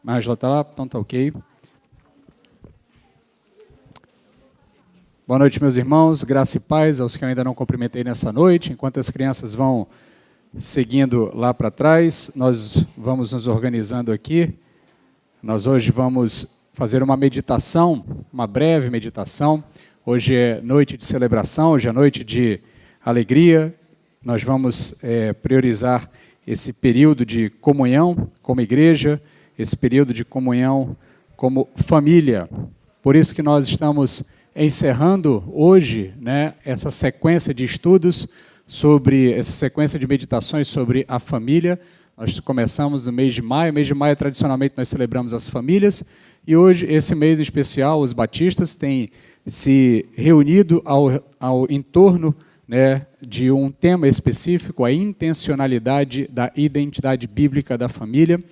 A Ângela está lá? Então está ok. Boa noite, meus irmãos. Graça e paz aos que eu ainda não cumprimentei nessa noite. Enquanto as crianças vão seguindo lá para trás, nós vamos nos organizando aqui. Nós hoje vamos fazer uma meditação, uma breve meditação. Hoje é noite de celebração, hoje é noite de alegria. Nós vamos priorizar esse período de comunhão como igreja, esse período de comunhão como família. Por isso que nós estamos encerrando hoje, essa sequência de estudos essa sequência de meditações sobre a família. Nós começamos no mês de maio. Mês de maio, tradicionalmente, nós celebramos as famílias. E hoje, esse mês especial, os batistas têm se reunido em torno de um tema específico, a intencionalidade da identidade bíblica da família.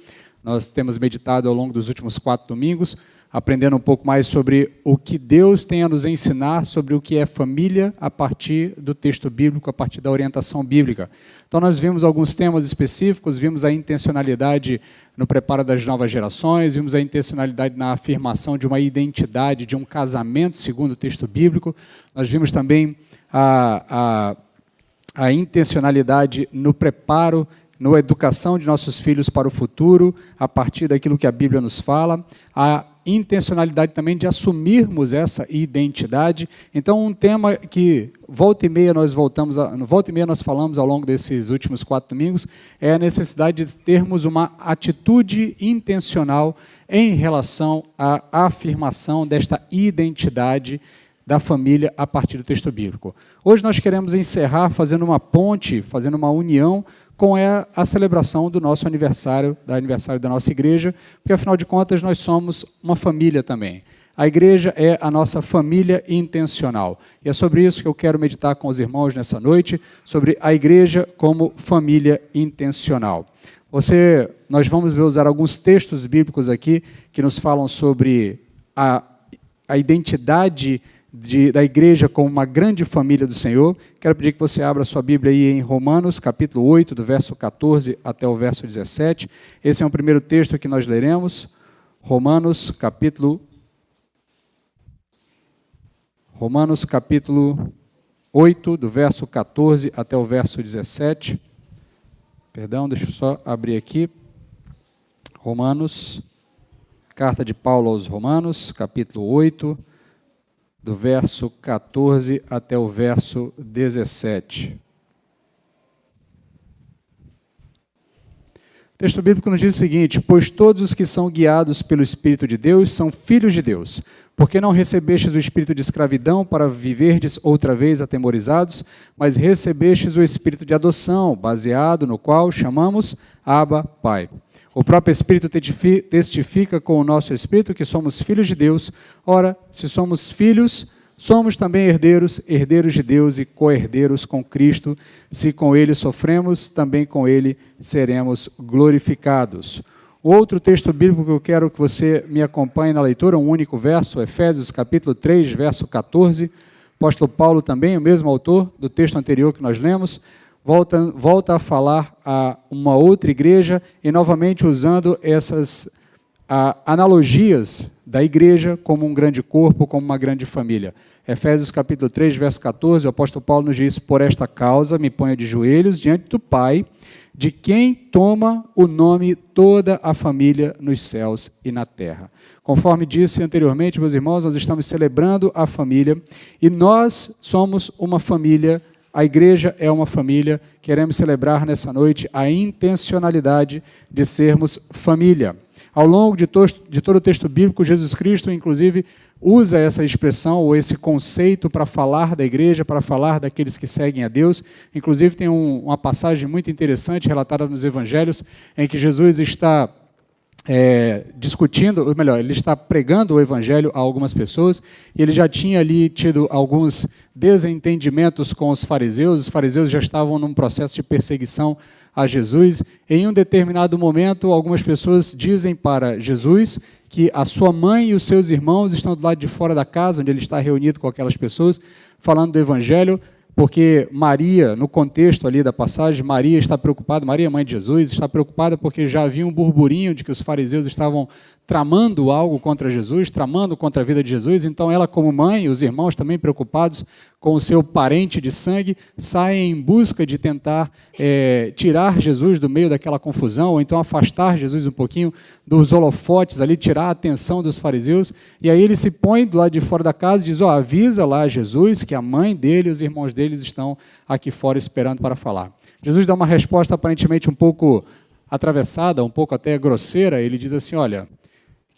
Nós temos meditado ao longo dos últimos 4 domingos, aprendendo um pouco mais sobre o que Deus tem a nos ensinar sobre o que é família a partir do texto bíblico, a partir da orientação bíblica. Então nós vimos alguns temas específicos, vimos a intencionalidade no preparo das novas gerações, vimos a intencionalidade na afirmação de uma identidade, de um casamento segundo o texto bíblico. Nós vimos também a intencionalidade no preparo, na educação de nossos filhos para o futuro, a partir daquilo que a Bíblia nos fala, a intencionalidade também de assumirmos essa identidade. Então, um tema que volta e meia nós falamos ao longo desses últimos 4 domingos, é a necessidade de termos uma atitude intencional em relação à afirmação desta identidade da família a partir do texto bíblico. Hoje nós queremos encerrar fazendo uma ponte, fazendo uma união com a celebração do nosso aniversário da nossa igreja, porque, afinal de contas, nós somos uma família também. A igreja é a nossa família intencional. E é sobre isso que eu quero meditar com os irmãos nessa noite, sobre a igreja como família intencional. Nós vamos usar alguns textos bíblicos aqui que nos falam sobre a identidade da igreja como uma grande família do Senhor. Quero pedir que você abra sua Bíblia aí em Romanos, capítulo 8, do verso 14 até o verso 17. Esse é o primeiro texto que nós leremos. Romanos, capítulo 8, do verso 14 até o verso 17. Perdão, deixa eu só abrir aqui. Romanos, carta de Paulo aos Romanos, capítulo 8, do verso 14 até o verso 17. O texto bíblico nos diz o seguinte: pois todos os que são guiados pelo Espírito de Deus são filhos de Deus. Porque não recebestes o espírito de escravidão para viverdes outra vez atemorizados, mas recebestes o espírito de adoção, baseado no qual chamamos Abba, Pai. O próprio Espírito testifica com o nosso Espírito que somos filhos de Deus. Ora, se somos filhos, somos também herdeiros, herdeiros de Deus e co-herdeiros com Cristo. Se com Ele sofremos, também com Ele seremos glorificados. O outro texto bíblico que eu quero que você me acompanhe na leitura, um único verso, Efésios capítulo 3, verso 14. O apóstolo Paulo também, o mesmo autor do texto anterior que nós lemos, volta a falar a uma outra igreja e novamente usando essas analogias da igreja como um grande corpo, como uma grande família. Efésios capítulo 3, verso 14, o apóstolo Paulo nos diz: por esta causa me ponho de joelhos diante do Pai, de quem toma o nome toda a família nos céus e na terra. Conforme disse anteriormente, meus irmãos, nós estamos celebrando a família e nós somos uma família. A igreja é uma família. Queremos celebrar nessa noite a intencionalidade de sermos família. Ao longo de todo o texto bíblico, Jesus Cristo, inclusive, usa essa expressão ou esse conceito para falar da igreja, para falar daqueles que seguem a Deus. Inclusive, tem uma passagem muito interessante relatada nos evangelhos, em que Jesus está discutindo, ou melhor, ele está pregando o evangelho a algumas pessoas, e ele já tinha ali tido alguns desentendimentos com os fariseus já estavam num processo de perseguição a Jesus. Em um determinado momento, algumas pessoas dizem para Jesus que a sua mãe e os seus irmãos estão do lado de fora da casa, onde ele está reunido com aquelas pessoas, falando do evangelho. porque Maria, no contexto ali da passagem, Maria está preocupada, Maria, mãe de Jesus, está preocupada porque já havia um burburinho de que os fariseus estavam tramando algo contra Jesus, tramando contra a vida de Jesus. Então ela, como mãe, os irmãos também preocupados com o seu parente de sangue, saem em busca de tentar tirar Jesus do meio daquela confusão, ou então afastar Jesus um pouquinho dos holofotes ali, tirar a atenção dos fariseus. E aí ele se põe do lado de fora da casa e diz, avisa lá a Jesus que a mãe dele e os irmãos deles estão aqui fora esperando para falar. Jesus dá uma resposta aparentemente um pouco atravessada, um pouco até grosseira. Ele diz assim, olha,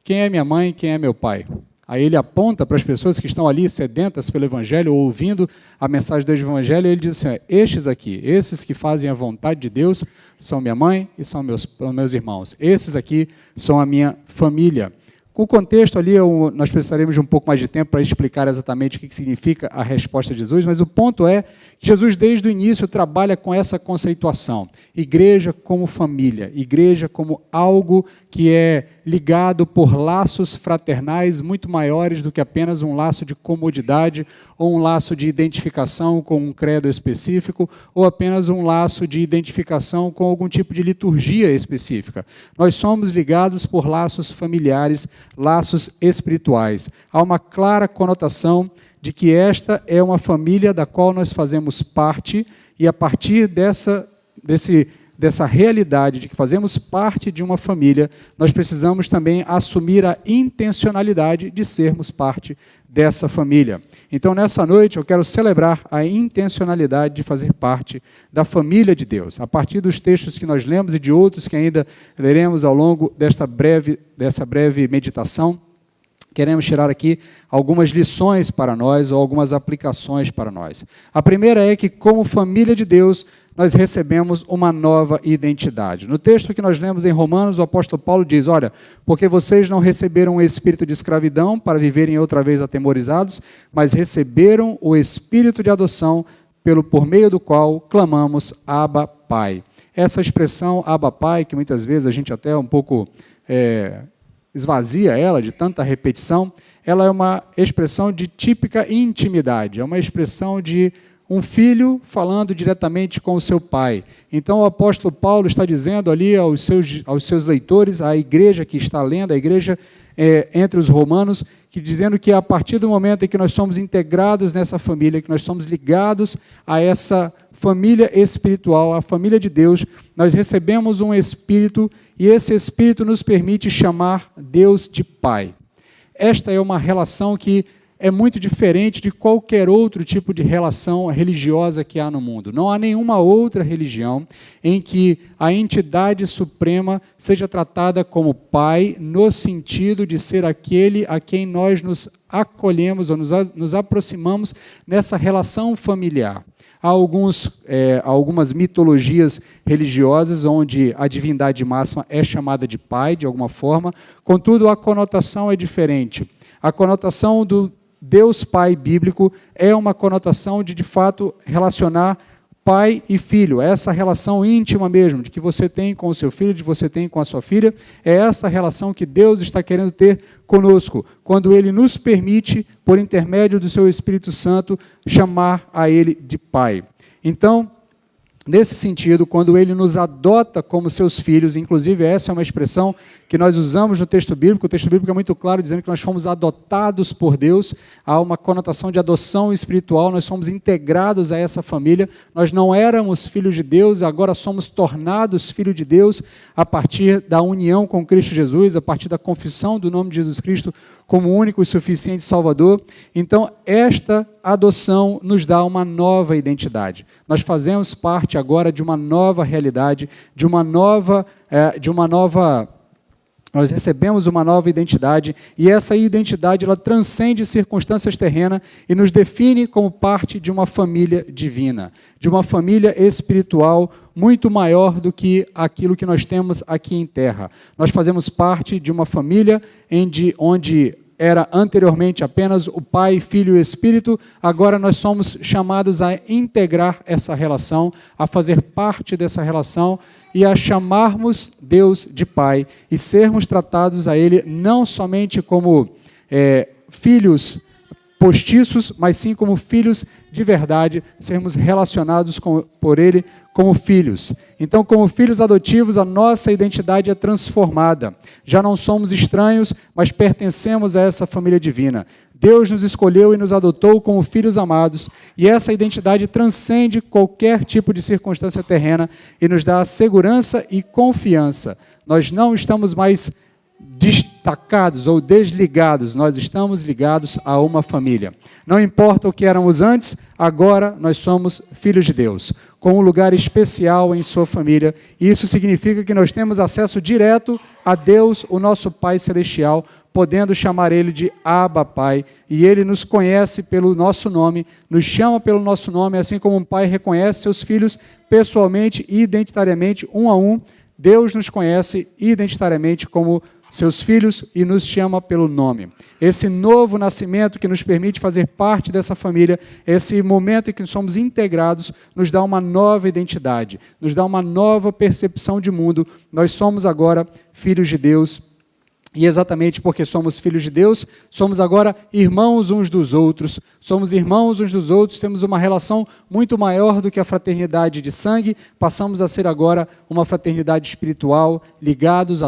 quem é minha mãe, quem é meu pai? Aí ele aponta para as pessoas que estão ali sedentas pelo Evangelho, ou ouvindo a mensagem do Evangelho, e ele diz assim, estes aqui, esses que fazem a vontade de Deus, são minha mãe e são meus irmãos. Esses aqui são a minha família. Com o contexto ali, nós precisaremos de um pouco mais de tempo para explicar exatamente o que significa a resposta de Jesus, mas o ponto é que Jesus, desde o início, trabalha com essa conceituação. Igreja como família, igreja como algo que é ligado por laços fraternais muito maiores do que apenas um laço de comodidade ou um laço de identificação com um credo específico ou apenas um laço de identificação com algum tipo de liturgia específica. Nós somos ligados por laços familiares, laços espirituais. Há uma clara conotação de que esta é uma família da qual nós fazemos parte e a partir dessa realidade de que fazemos parte de uma família, nós precisamos também assumir a intencionalidade de sermos parte dessa família. Então, nessa noite, eu quero celebrar a intencionalidade de fazer parte da família de Deus, a partir dos textos que nós lemos e de outros que ainda leremos ao longo dessa breve meditação. Queremos tirar aqui algumas lições para nós ou algumas aplicações para nós. A primeira é que, como família de Deus, nós recebemos uma nova identidade. No texto que nós lemos em Romanos, o apóstolo Paulo diz, olha, porque vocês não receberam o espírito de escravidão para viverem outra vez atemorizados, mas receberam o espírito de adoção, por meio do qual clamamos Abba, Pai. Essa expressão Abba, Pai, que muitas vezes a gente até um pouco esvazia ela de tanta repetição, ela é uma expressão de típica intimidade, é uma expressão de um filho falando diretamente com o seu pai. Então o apóstolo Paulo está dizendo ali aos seus leitores, à igreja que está lendo, a igreja entre os romanos, dizendo que a partir do momento em que nós somos integrados nessa família, que nós somos ligados a essa família espiritual, a família de Deus, nós recebemos um espírito e esse espírito nos permite chamar Deus de Pai. Esta é uma relação que é muito diferente de qualquer outro tipo de relação religiosa que há no mundo. Não há nenhuma outra religião em que a entidade suprema seja tratada como Pai, no sentido de ser aquele a quem nós nos acolhemos ou nos aproximamos nessa relação familiar. Há algumas mitologias religiosas onde a divindade máxima é chamada de Pai, de alguma forma, contudo a conotação é diferente. A conotação do Deus Pai bíblico é uma conotação de fato, relacionar pai e filho. Essa relação íntima mesmo, de que você tem com o seu filho, de você tem com a sua filha, é essa relação que Deus está querendo ter conosco, quando Ele nos permite, por intermédio do seu Espírito Santo, chamar a Ele de Pai. Então, nesse sentido, quando Ele nos adota como seus filhos, inclusive essa é uma expressão que nós usamos no texto bíblico, o texto bíblico é muito claro, dizendo que nós fomos adotados por Deus, há uma conotação de adoção espiritual, nós somos integrados a essa família, nós não éramos filhos de Deus, agora somos tornados filhos de Deus a partir da união com Cristo Jesus, a partir da confissão do nome de Jesus Cristo como único e suficiente Salvador. Então, esta adoção nos dá uma nova identidade. Nós fazemos parte agora de uma nova realidade, nós recebemos uma nova identidade e essa identidade ela transcende circunstâncias terrenas e nos define como parte de uma família divina, de uma família espiritual muito maior do que aquilo que nós temos aqui em terra. Nós fazemos parte de uma família onde era anteriormente apenas o Pai, Filho e Espírito, agora nós somos chamados a integrar essa relação, a fazer parte dessa relação e a chamarmos Deus de Pai e sermos tratados a Ele não somente como filhos postiços, mas sim como filhos de verdade, sermos relacionados por Ele como filhos. Então, como filhos adotivos, a nossa identidade é transformada. Já não somos estranhos, mas pertencemos a essa família divina. Deus nos escolheu e nos adotou como filhos amados, e essa identidade transcende qualquer tipo de circunstância terrena e nos dá segurança e confiança. Nós não estamos mais destacados ou desligados, nós estamos ligados a uma família. Não importa o que éramos antes, agora nós somos filhos de Deus, com um lugar especial em sua família, e isso significa que nós temos acesso direto a Deus, o nosso Pai Celestial, podendo chamar Ele de Abba Pai, e Ele nos conhece pelo nosso nome, nos chama pelo nosso nome, assim como um pai reconhece seus filhos pessoalmente e identitariamente, um a um. Deus nos conhece identitariamente como seus filhos e nos chama pelo nome. Esse novo nascimento que nos permite fazer parte dessa família, esse momento em que somos integrados, nos dá uma nova identidade, nos dá uma nova percepção de mundo. Nós somos agora filhos de Deus. E exatamente porque somos filhos de Deus, somos agora irmãos uns dos outros. Somos irmãos uns dos outros, temos uma relação muito maior do que a fraternidade de sangue. Passamos a ser agora uma fraternidade espiritual, ligados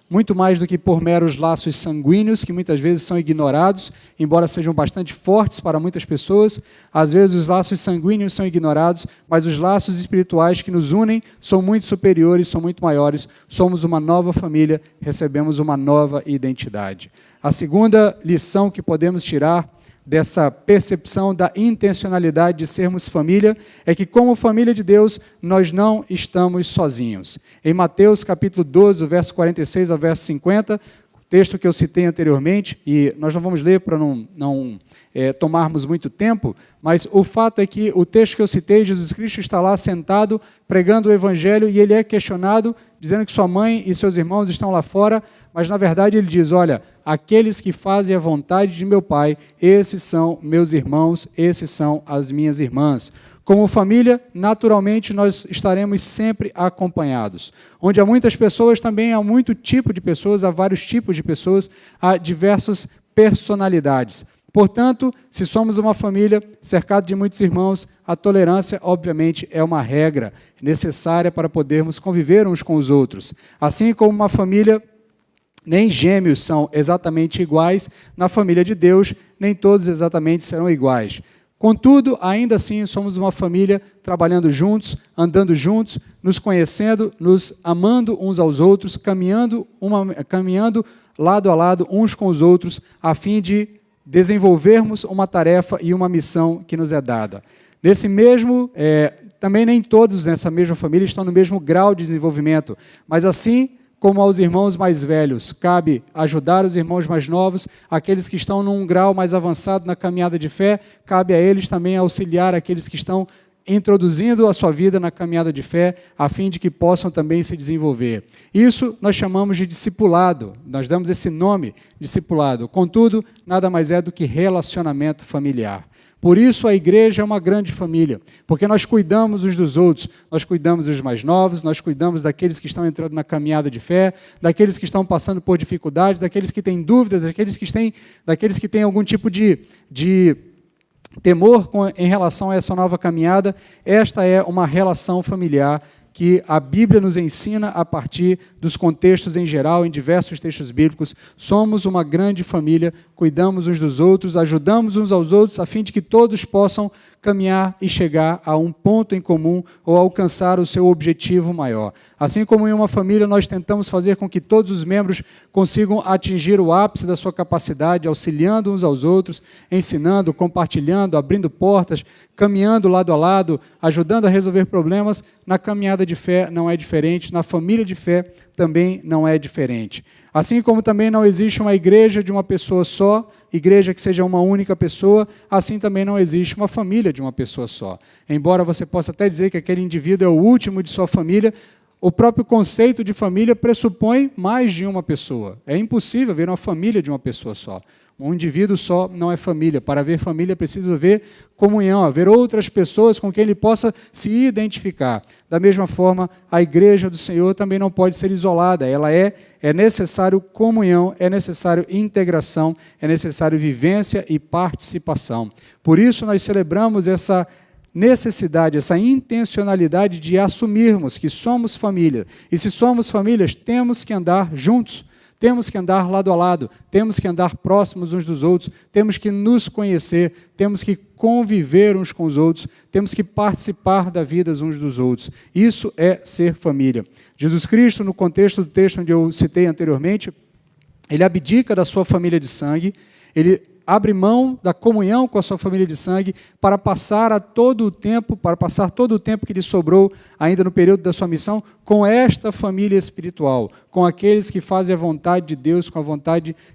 muito mais do que por meros laços sanguíneos, que muitas vezes são ignorados, embora sejam bastante fortes para muitas pessoas. Às vezes os laços sanguíneos são ignorados, mas os laços espirituais que nos unem são muito superiores, são muito maiores. Somos uma nova família, recebemos uma nova identidade. A segunda lição que podemos tirar dessa percepção da intencionalidade de sermos família, é que como família de Deus, nós não estamos sozinhos. Em Mateus capítulo 12, verso 46 ao verso 50, texto que eu citei anteriormente, e nós não vamos ler para não tomarmos muito tempo, mas o fato é que o texto que eu citei, Jesus Cristo está lá sentado, pregando o Evangelho, e ele é questionado, dizendo que sua mãe e seus irmãos estão lá fora, mas na verdade ele diz, olha, aqueles que fazem a vontade de meu Pai, esses são meus irmãos, esses são as minhas irmãs. Como família, naturalmente, nós estaremos sempre acompanhados. Onde há muitas pessoas, também há muito tipo de pessoas, há vários tipos de pessoas, há diversas personalidades. Portanto, se somos uma família cercada de muitos irmãos, a tolerância, obviamente, é uma regra necessária para podermos conviver uns com os outros. Assim como uma família, nem gêmeos são exatamente iguais, na família de Deus, nem todos exatamente serão iguais. Contudo, ainda assim, somos uma família trabalhando juntos, andando juntos, nos conhecendo, nos amando uns aos outros, caminhando lado a lado uns com os outros, a fim de desenvolvermos uma tarefa e uma missão que nos é dada. Também nem todos nessa mesma família estão no mesmo grau de desenvolvimento, mas assim como aos irmãos mais velhos, cabe ajudar os irmãos mais novos, aqueles que estão num grau mais avançado na caminhada de fé, cabe a eles também auxiliar aqueles que estão introduzindo a sua vida na caminhada de fé, a fim de que possam também se desenvolver. Isso nós chamamos de discipulado, nós damos esse nome, discipulado. Contudo, nada mais é do que relacionamento familiar. Por isso a igreja é uma grande família, porque nós cuidamos uns dos outros, nós cuidamos dos mais novos, nós cuidamos daqueles que estão entrando na caminhada de fé, daqueles que estão passando por dificuldade, daqueles que têm dúvidas, daqueles que têm algum tipo de temor em relação a essa nova caminhada. Esta é uma relação familiar que a Bíblia nos ensina a partir dos contextos em geral, em diversos textos bíblicos. Somos uma grande família, cuidamos uns dos outros, ajudamos uns aos outros, a fim de que todos possam caminhar e chegar a um ponto em comum ou alcançar o seu objetivo maior. Assim como em uma família, nós tentamos fazer com que todos os membros consigam atingir o ápice da sua capacidade, auxiliando uns aos outros, ensinando, compartilhando, abrindo portas, caminhando lado a lado, ajudando a resolver problemas. Na caminhada de fé não é diferente, na família de fé também não é diferente. Assim como também não existe uma igreja de uma pessoa só, igreja que seja uma única pessoa, assim também não existe uma família de uma pessoa só. Embora você possa até dizer que aquele indivíduo é o último de sua família, o próprio conceito de família pressupõe mais de uma pessoa. É impossível haver uma família de uma pessoa só. Um indivíduo só não é família. Para haver família é preciso haver comunhão, haver outras pessoas com quem ele possa se identificar. Da mesma forma, a igreja do Senhor também não pode ser isolada. Ela é necessário comunhão, é necessário integração, é necessário vivência e participação. Por isso nós celebramos essa necessidade, essa intencionalidade de assumirmos que somos família. E se somos famílias, temos que andar juntos. Temos que andar lado a lado, temos que andar próximos uns dos outros, temos que nos conhecer, temos que conviver uns com os outros, temos que participar da vida uns dos outros. Isso é ser família. Jesus Cristo, no contexto do texto onde eu citei anteriormente, ele abdica da sua família de sangue, ele abre mão da comunhão com a sua família de sangue para passar todo o tempo que lhe sobrou ainda no período da sua missão com esta família espiritual, com aqueles que fazem a vontade de Deus,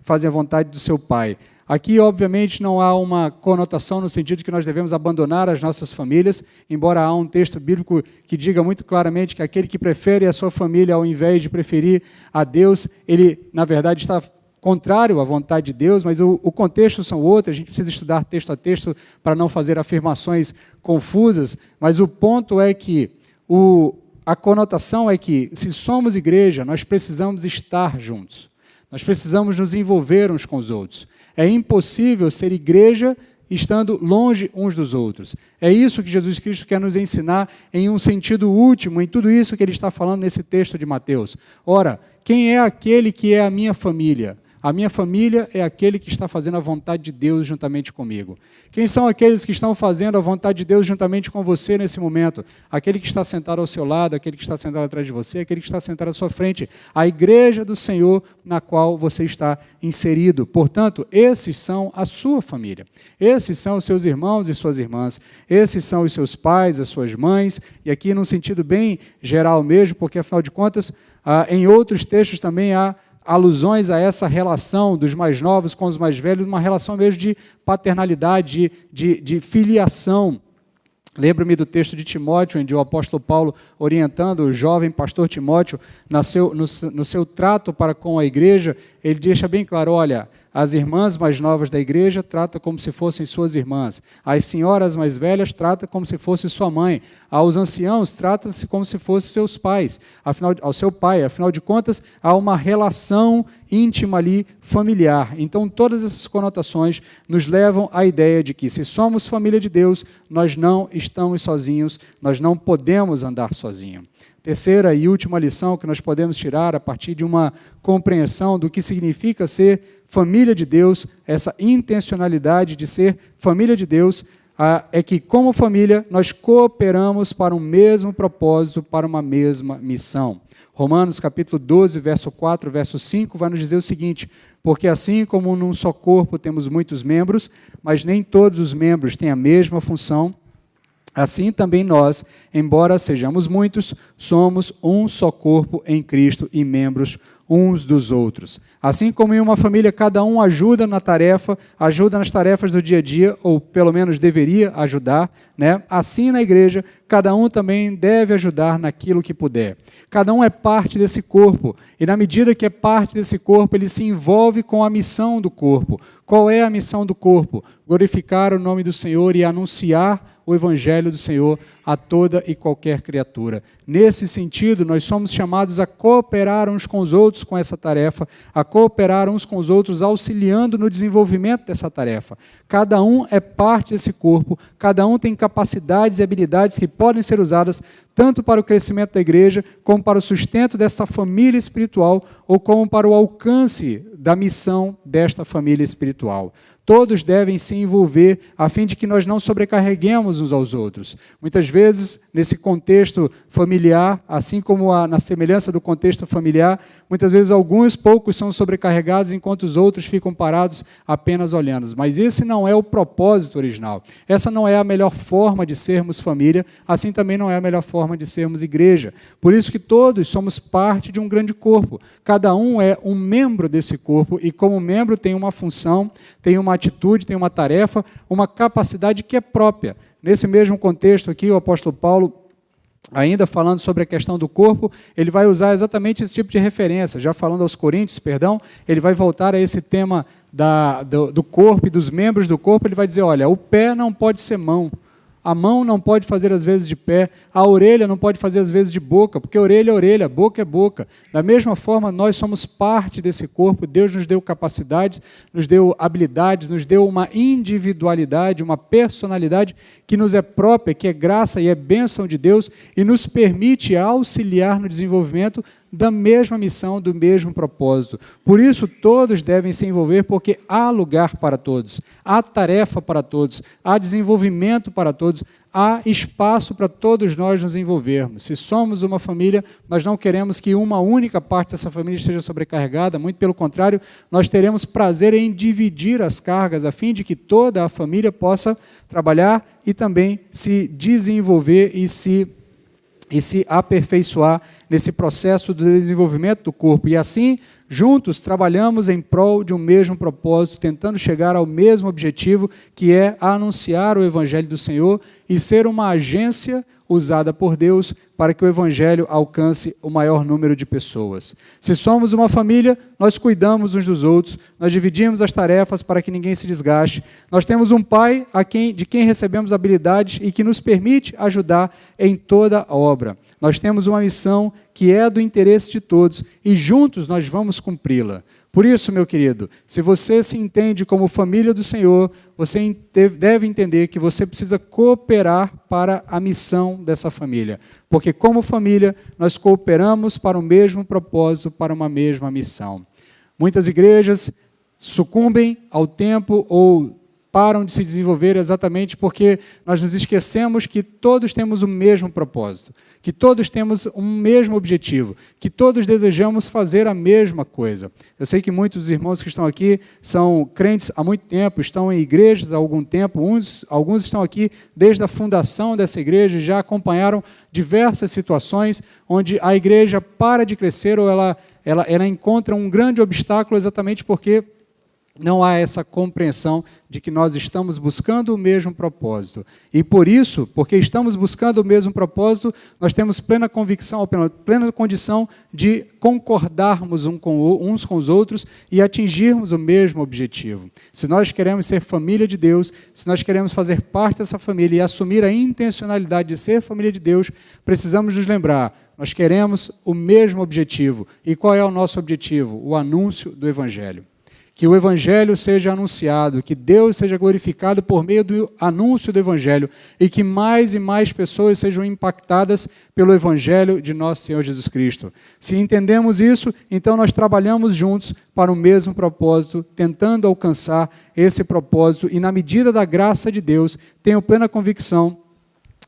fazem a vontade do seu Pai. Aqui, obviamente, não há uma conotação no sentido de que nós devemos abandonar as nossas famílias, embora há um texto bíblico que diga muito claramente que aquele que prefere a sua família ao invés de preferir a Deus, ele, na verdade, está contrário à vontade de Deus, mas o contexto são outros, a gente precisa estudar texto a texto para não fazer afirmações confusas, mas o ponto é que a conotação é que, se somos igreja, nós precisamos estar juntos, nós precisamos nos envolver uns com os outros. É impossível ser igreja estando longe uns dos outros. É isso que Jesus Cristo quer nos ensinar em um sentido último, em tudo isso que ele está falando nesse texto de Mateus. Ora, quem é aquele que é a minha família? A minha família é aquele que está fazendo a vontade de Deus juntamente comigo. Quem são aqueles que estão fazendo a vontade de Deus juntamente com você nesse momento? Aquele que está sentado ao seu lado, aquele que está sentado atrás de você, aquele que está sentado à sua frente. A igreja do Senhor na qual você está inserido. Portanto, esses são a sua família. Esses são os seus irmãos e suas irmãs. Esses são os seus pais, as suas mães. E aqui num sentido bem geral mesmo, porque afinal de contas, em outros textos também há alusões a essa relação dos mais novos com os mais velhos, uma relação mesmo de paternalidade, de filiação. Lembro-me do texto de Timóteo, onde o apóstolo Paulo, orientando o jovem pastor Timóteo, no seu trato para com a igreja, ele deixa bem claro, olha, as irmãs mais novas da igreja trata como se fossem suas irmãs. As senhoras mais velhas trata como se fosse sua mãe. Aos anciãos trata-se como se fossem seus pais. Ao seu pai, afinal de contas, há uma relação íntima ali, familiar. Então, todas essas conotações nos levam à ideia de que, se somos família de Deus, nós não estamos sozinhos, nós não podemos andar sozinhos. Terceira e última lição que nós podemos tirar a partir de uma compreensão do que significa ser família de Deus, essa intencionalidade de ser família de Deus, é que, como família, nós cooperamos para um mesmo propósito, para uma mesma missão. Romanos capítulo 12, verso 4, verso 5, vai nos dizer o seguinte: porque assim como num só corpo temos muitos membros, mas nem todos os membros têm a mesma função, assim também nós, embora sejamos muitos, somos um só corpo em Cristo e membros uns dos outros. Assim como em uma família cada um ajuda nas tarefas do dia a dia, ou pelo menos deveria ajudar, né? Assim na igreja, cada um também deve ajudar naquilo que puder. Cada um é parte desse corpo, e na medida que é parte desse corpo, ele se envolve com a missão do corpo. Qual é a missão do corpo? Glorificar o nome do Senhor e anunciar o Evangelho do Senhor a toda e qualquer criatura. Nesse sentido, nós somos chamados a cooperar uns com os outros com essa tarefa, a cooperar uns com os outros auxiliando no desenvolvimento dessa tarefa. Cada um é parte desse corpo, cada um tem capacidades e habilidades que podem ser usadas tanto para o crescimento da igreja, como para o sustento dessa família espiritual, ou como para o alcance da missão desta família espiritual. Todos devem se envolver a fim de que nós não sobrecarreguemos uns aos outros. Muitas vezes, nesse contexto familiar, assim como na semelhança do contexto familiar, muitas vezes poucos são sobrecarregados enquanto os outros ficam parados apenas olhando. Mas esse não é o propósito original. Essa não é a melhor forma de sermos família, assim também não é a melhor forma de sermos igreja. Por isso que todos somos parte de um grande corpo. Cada um é um membro desse corpo e, como membro, tem uma função, tem uma atitude, tem uma tarefa, uma capacidade que é própria. Nesse mesmo contexto aqui, o apóstolo Paulo, ainda falando sobre a questão do corpo, ele vai usar exatamente esse tipo de referência. Já falando aos Coríntios, ele vai voltar a esse tema do corpo e dos membros do corpo, ele vai dizer, olha, o pé não pode ser mão, a mão não pode fazer as vezes de pé, a orelha não pode fazer as vezes de boca, porque orelha é orelha, boca é boca. Da mesma forma, nós somos parte desse corpo, Deus nos deu capacidades, nos deu habilidades, nos deu uma individualidade, uma personalidade que nos é própria, que é graça e é bênção de Deus, e nos permite auxiliar no desenvolvimento da mesma missão, do mesmo propósito. Por isso, todos devem se envolver, porque há lugar para todos, há tarefa para todos, há desenvolvimento para todos, há espaço para todos nós nos envolvermos. Se somos uma família, nós não queremos que uma única parte dessa família esteja sobrecarregada, muito pelo contrário, nós teremos prazer em dividir as cargas, a fim de que toda a família possa trabalhar e também se desenvolver e se aperfeiçoar nesse processo do desenvolvimento do corpo. E assim, juntos, trabalhamos em prol de um mesmo propósito, tentando chegar ao mesmo objetivo, que é anunciar o Evangelho do Senhor e ser uma agência usada por Deus para que o Evangelho alcance o maior número de pessoas. Se somos uma família, nós cuidamos uns dos outros, nós dividimos as tarefas para que ninguém se desgaste. Nós temos um Pai de quem recebemos habilidades e que nos permite ajudar em toda a obra. Nós temos uma missão que é do interesse de todos e juntos nós vamos cumpri-la. Por isso, meu querido, se você se entende como família do Senhor, você deve entender que você precisa cooperar para a missão dessa família. Porque como família, nós cooperamos para o mesmo propósito, para uma mesma missão. Muitas igrejas sucumbem ao tempo ou param de se desenvolver exatamente porque nós nos esquecemos que todos temos o mesmo propósito, que todos temos um mesmo objetivo, que todos desejamos fazer a mesma coisa. Eu sei que muitos dos irmãos que estão aqui são crentes há muito tempo, estão em igrejas há algum tempo, alguns estão aqui desde a fundação dessa igreja e já acompanharam diversas situações onde a igreja para de crescer ou ela encontra um grande obstáculo exatamente porque não há essa compreensão de que nós estamos buscando o mesmo propósito. E por isso, porque estamos buscando o mesmo propósito, nós temos plena convicção, plena condição de concordarmos uns com os outros e atingirmos o mesmo objetivo. Se nós queremos ser família de Deus, se nós queremos fazer parte dessa família e assumir a intencionalidade de ser família de Deus, precisamos nos lembrar, nós queremos o mesmo objetivo. E qual é o nosso objetivo? O anúncio do Evangelho. Que o Evangelho seja anunciado, que Deus seja glorificado por meio do anúncio do Evangelho e que mais e mais pessoas sejam impactadas pelo Evangelho de nosso Senhor Jesus Cristo. Se entendemos isso, então nós trabalhamos juntos para o mesmo propósito, tentando alcançar esse propósito e, na medida da graça de Deus, tenho plena convicção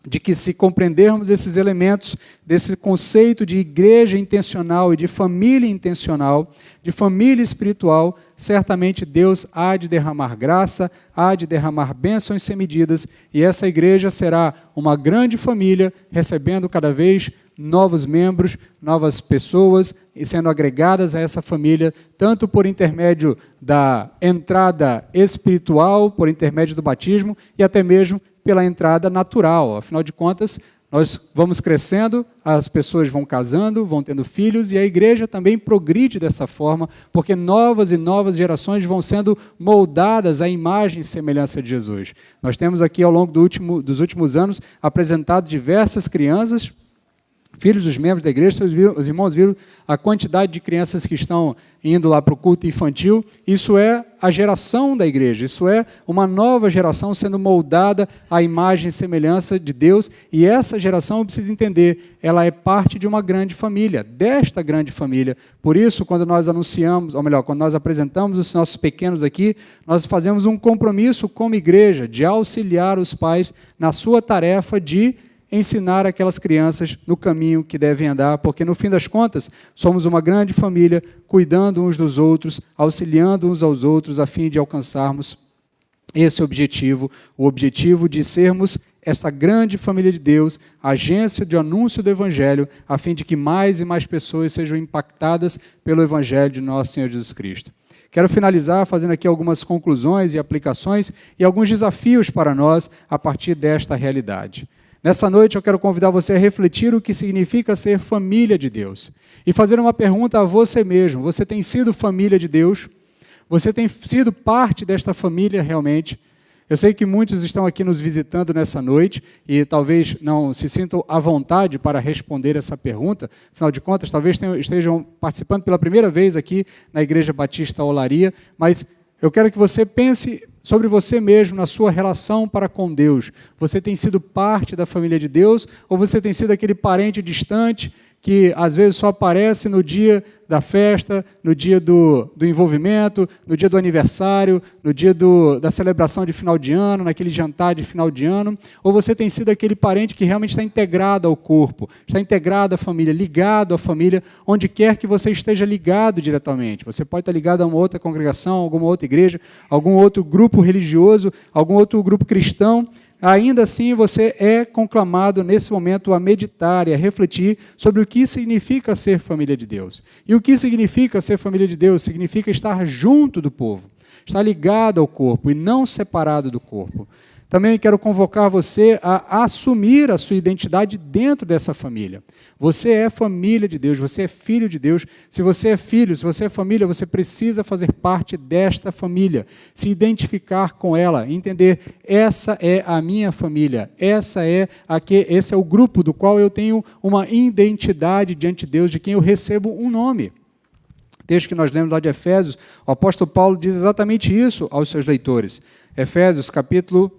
de que se compreendermos esses elementos, desse conceito de igreja intencional e de família intencional, de família espiritual, certamente Deus há de derramar graça, há de derramar bênçãos sem medidas, e essa igreja será uma grande família, recebendo cada vez novos membros, novas pessoas, e sendo agregadas a essa família, tanto por intermédio da entrada espiritual, por intermédio do batismo, e até mesmo pela entrada natural. Afinal de contas, nós vamos crescendo, as pessoas vão casando, vão tendo filhos, e a igreja também progride dessa forma, porque novas e novas gerações vão sendo moldadas à imagem e semelhança de Jesus. Nós temos aqui, ao longo dos últimos anos, apresentado diversas crianças, filhos dos membros da igreja. Os irmãos viram a quantidade de crianças que estão indo lá para o culto infantil. Isso é a geração da igreja, isso é uma nova geração sendo moldada à imagem e semelhança de Deus, e essa geração precisa entender, ela é parte de uma grande família, desta grande família. Por isso, quando nós anunciamos, ou melhor, quando nós apresentamos os nossos pequenos aqui, nós fazemos um compromisso como igreja de auxiliar os pais na sua tarefa de ensinar aquelas crianças no caminho que devem andar, porque, no fim das contas, somos uma grande família, cuidando uns dos outros, auxiliando uns aos outros, a fim de alcançarmos esse objetivo, o objetivo de sermos essa grande família de Deus, agência de anúncio do Evangelho, a fim de que mais e mais pessoas sejam impactadas pelo Evangelho de nosso Senhor Jesus Cristo. Quero finalizar fazendo aqui algumas conclusões e aplicações e alguns desafios para nós a partir desta realidade. Nessa noite eu quero convidar você a refletir o que significa ser família de Deus e fazer uma pergunta a você mesmo. Você tem sido família de Deus? Você tem sido parte desta família realmente? Eu sei que muitos estão aqui nos visitando nessa noite e talvez não se sintam à vontade para responder essa pergunta. Afinal de contas, talvez estejam participando pela primeira vez aqui na Igreja Batista Olaria, mas eu quero que você pense sobre você mesmo, na sua relação para com Deus. Você tem sido parte da família de Deus ou você tem sido aquele parente distante que às vezes só aparece no dia da festa, no dia do envolvimento, no dia do aniversário, no dia da celebração de final de ano, naquele jantar de final de ano, ou você tem sido aquele parente que realmente está integrado ao corpo, está integrado à família, ligado à família, onde quer que você esteja ligado diretamente. Você pode estar ligado a uma outra congregação, alguma outra igreja, algum outro grupo religioso, algum outro grupo cristão. Ainda assim, você é conclamado nesse momento a meditar e a refletir sobre o que significa ser família de Deus. E o que significa ser família de Deus? Significa estar junto do povo, estar ligado ao corpo e não separado do corpo. Também quero convocar você a assumir a sua identidade dentro dessa família. Você é família de Deus, você é filho de Deus. Se você é filho, se você é família, você precisa fazer parte desta família, se identificar com ela, entender, essa é a minha família, esse é o grupo do qual eu tenho uma identidade diante de Deus, de quem eu recebo um nome. O texto que nós lemos lá de Efésios, o apóstolo Paulo diz exatamente isso aos seus leitores. Efésios capítulo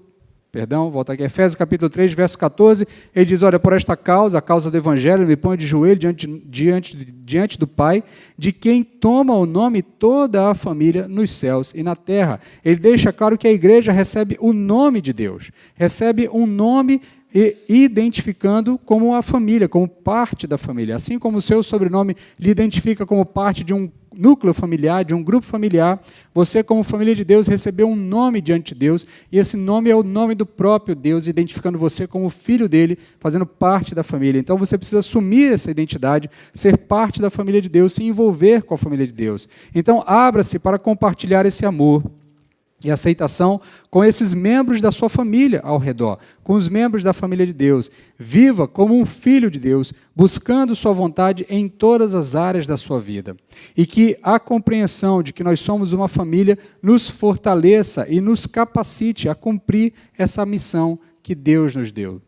3, verso 14, ele diz, olha, por esta causa, a causa do Evangelho, me ponho de joelho diante do Pai, de quem toma o nome toda a família nos céus e na terra. Ele deixa claro que a igreja recebe o nome de Deus, recebe um nome identificando como a família, como parte da família. Assim como o seu sobrenome lhe identifica como parte de um núcleo familiar, de um grupo familiar, você, como família de Deus, recebeu um nome diante de Deus, e esse nome é o nome do próprio Deus, identificando você como filho dele, fazendo parte da família. Então você precisa assumir essa identidade, ser parte da família de Deus, se envolver com a família de Deus. Então abra-se para compartilhar esse amor e aceitação com esses membros da sua família ao redor, com os membros da família de Deus. Viva como um filho de Deus, buscando sua vontade em todas as áreas da sua vida. E que a compreensão de que nós somos uma família nos fortaleça e nos capacite a cumprir essa missão que Deus nos deu.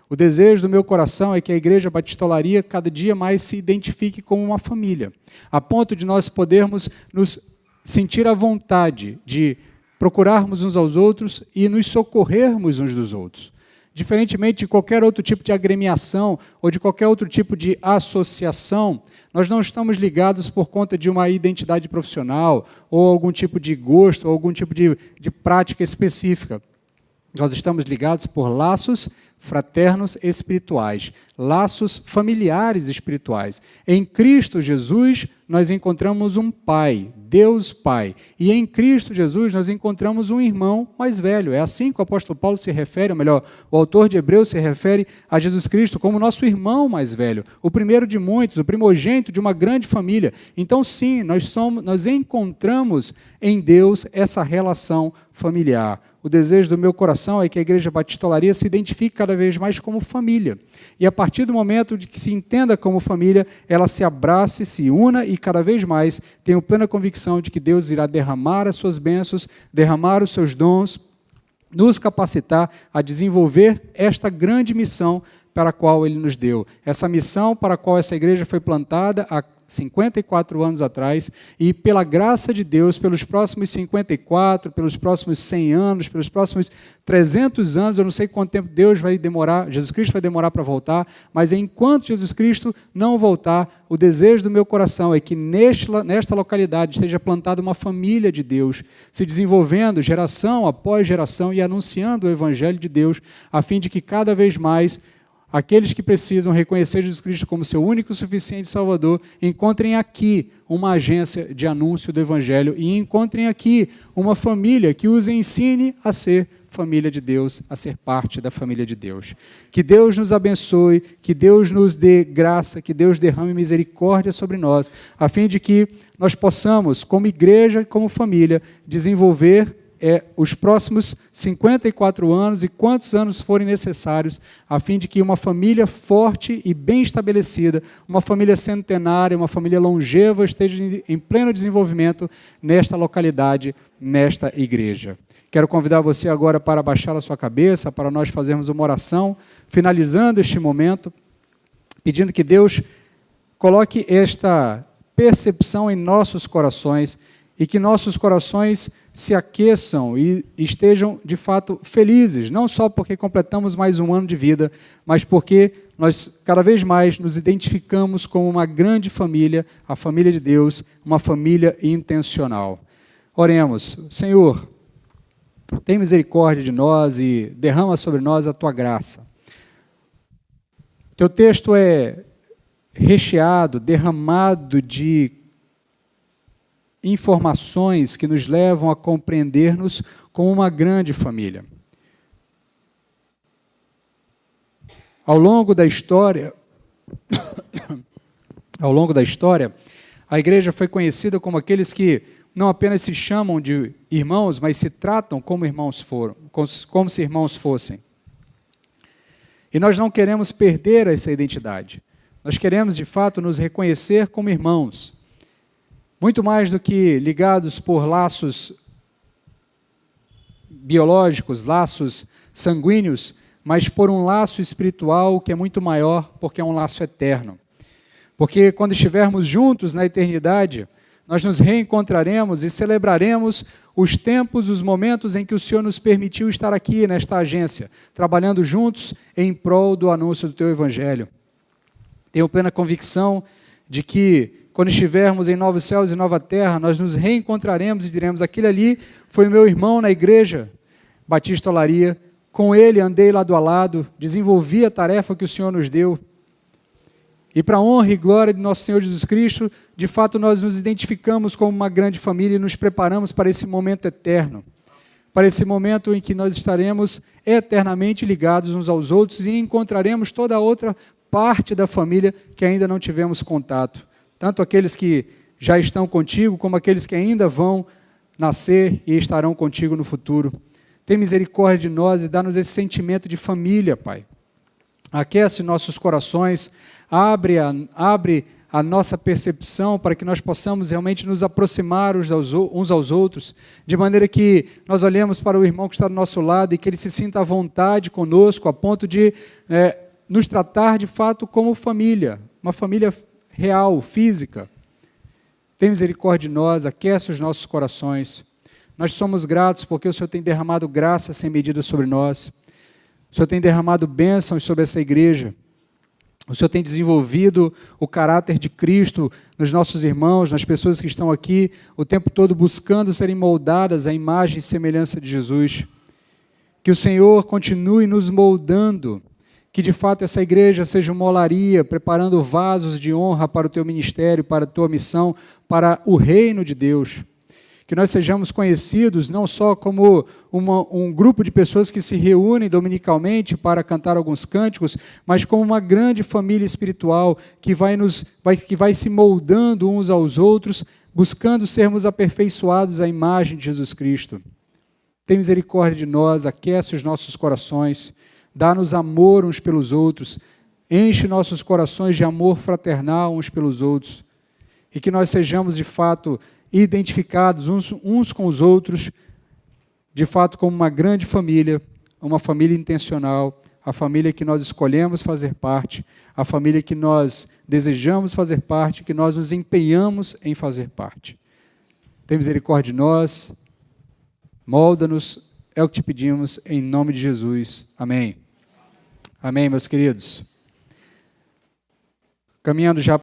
O desejo do meu coração é que a Igreja Batista Olaria cada dia mais se identifique como uma família, a ponto de nós podermos nos sentir à vontade de procurarmos uns aos outros e nos socorrermos uns dos outros. Diferentemente de qualquer outro tipo de agremiação ou de qualquer outro tipo de associação, nós não estamos ligados por conta de uma identidade profissional ou algum tipo de gosto ou algum tipo de prática específica. Nós estamos ligados por laços fraternos espirituais, laços familiares espirituais. Em Cristo Jesus, nós encontramos um Pai, Deus Pai. E em Cristo Jesus, nós encontramos um irmão mais velho. É assim que o apóstolo Paulo se refere, ou melhor, o autor de Hebreus se refere a Jesus Cristo como nosso irmão mais velho, o primeiro de muitos, o primogênito de uma grande família. Então, sim, nós encontramos em Deus essa relação familiar. O desejo do meu coração é que a Igreja Batista Olaria se identifique cada vez mais como família. E a partir do momento de que se entenda como família, ela se abrace, se una e cada vez mais tenha plena convicção de que Deus irá derramar as suas bênçãos, derramar os seus dons, nos capacitar a desenvolver esta grande missão para a qual Ele nos deu. Essa missão para a qual essa igreja foi plantada há 54 anos atrás, e pela graça de Deus, pelos próximos 54, pelos próximos 100 anos, pelos próximos 300 anos, eu não sei quanto tempo Jesus Cristo vai demorar para voltar, mas enquanto Jesus Cristo não voltar, o desejo do meu coração é que nesta localidade esteja plantada uma família de Deus, se desenvolvendo geração após geração e anunciando o Evangelho de Deus, a fim de que cada vez mais aqueles que precisam reconhecer Jesus Cristo como seu único e suficiente Salvador, encontrem aqui uma agência de anúncio do Evangelho e encontrem aqui uma família que os ensine a ser família de Deus, a ser parte da família de Deus. Que Deus nos abençoe, que Deus nos dê graça, que Deus derrame misericórdia sobre nós, a fim de que nós possamos, como igreja, como família, desenvolver os próximos 54 anos e quantos anos forem necessários, a fim de que uma família forte e bem estabelecida, uma família centenária, uma família longeva, esteja em pleno desenvolvimento nesta localidade, nesta igreja. Quero convidar você agora para baixar a sua cabeça, para nós fazermos uma oração, finalizando este momento, pedindo que Deus coloque esta percepção em nossos corações e que nossos corações se aqueçam e estejam, de fato, felizes, não só porque completamos mais um ano de vida, mas porque nós, cada vez mais, nos identificamos como uma grande família, a família de Deus, uma família intencional. Oremos. Senhor, tem misericórdia de nós e derrama sobre nós a Tua graça. Teu texto é recheado, derramado de informações que nos levam a compreender-nos como uma grande família. Ao longo da história, a igreja foi conhecida como aqueles que não apenas se chamam de irmãos, mas se tratam como como se irmãos fossem. E nós não queremos perder essa identidade. Nós queremos, de fato, nos reconhecer como irmãos. Muito mais do que ligados por laços biológicos, laços sanguíneos, mas por um laço espiritual que é muito maior, porque é um laço eterno. Porque quando estivermos juntos na eternidade, nós nos reencontraremos e celebraremos os tempos, os momentos em que o Senhor nos permitiu estar aqui nesta agência, trabalhando juntos em prol do anúncio do Teu Evangelho. Tenho plena convicção de que, quando estivermos em novos céus e nova terra, nós nos reencontraremos e diremos: aquele ali foi o meu irmão na igreja Batista Olaria, com ele andei lado a lado, desenvolvi a tarefa que o Senhor nos deu. E para a honra e glória de nosso Senhor Jesus Cristo, de fato nós nos identificamos como uma grande família e nos preparamos para esse momento eterno, para esse momento em que nós estaremos eternamente ligados uns aos outros e encontraremos toda a outra parte da família que ainda não tivemos contato. Tanto aqueles que já estão contigo, como aqueles que ainda vão nascer e estarão contigo no futuro. Tem misericórdia de nós e dá-nos esse sentimento de família, Pai. Aquece nossos corações, abre a nossa percepção para que nós possamos realmente nos aproximar uns aos outros, de maneira que nós olhemos para o irmão que está do nosso lado e que ele se sinta à vontade conosco, a ponto de nos tratar de fato como família, uma família real, física. Tem misericórdia de nós, aquece os nossos corações. Nós somos gratos porque o Senhor tem derramado graça sem medida sobre nós. O Senhor tem derramado bênçãos sobre essa igreja. O Senhor tem desenvolvido o caráter de Cristo nos nossos irmãos, nas pessoas que estão aqui, o tempo todo buscando serem moldadas à imagem e semelhança de Jesus. Que o Senhor continue nos moldando, que de fato essa igreja seja uma olaria, preparando vasos de honra para o Teu ministério, para a Tua missão, para o reino de Deus. Que nós sejamos conhecidos não só como um grupo de pessoas que se reúnem dominicalmente para cantar alguns cânticos, mas como uma grande família espiritual que vai se moldando uns aos outros, buscando sermos aperfeiçoados à imagem de Jesus Cristo. Tem misericórdia de nós, aquece os nossos corações, dá-nos amor uns pelos outros, enche nossos corações de amor fraternal uns pelos outros, e que nós sejamos, de fato, identificados uns com os outros, de fato, como uma grande família, uma família intencional, a família que nós escolhemos fazer parte, a família que nós desejamos fazer parte, que nós nos empenhamos em fazer parte. Tem misericórdia de nós, molda-nos, é o que te pedimos, em nome de Jesus. Amém. Amém, meus queridos. Caminhando já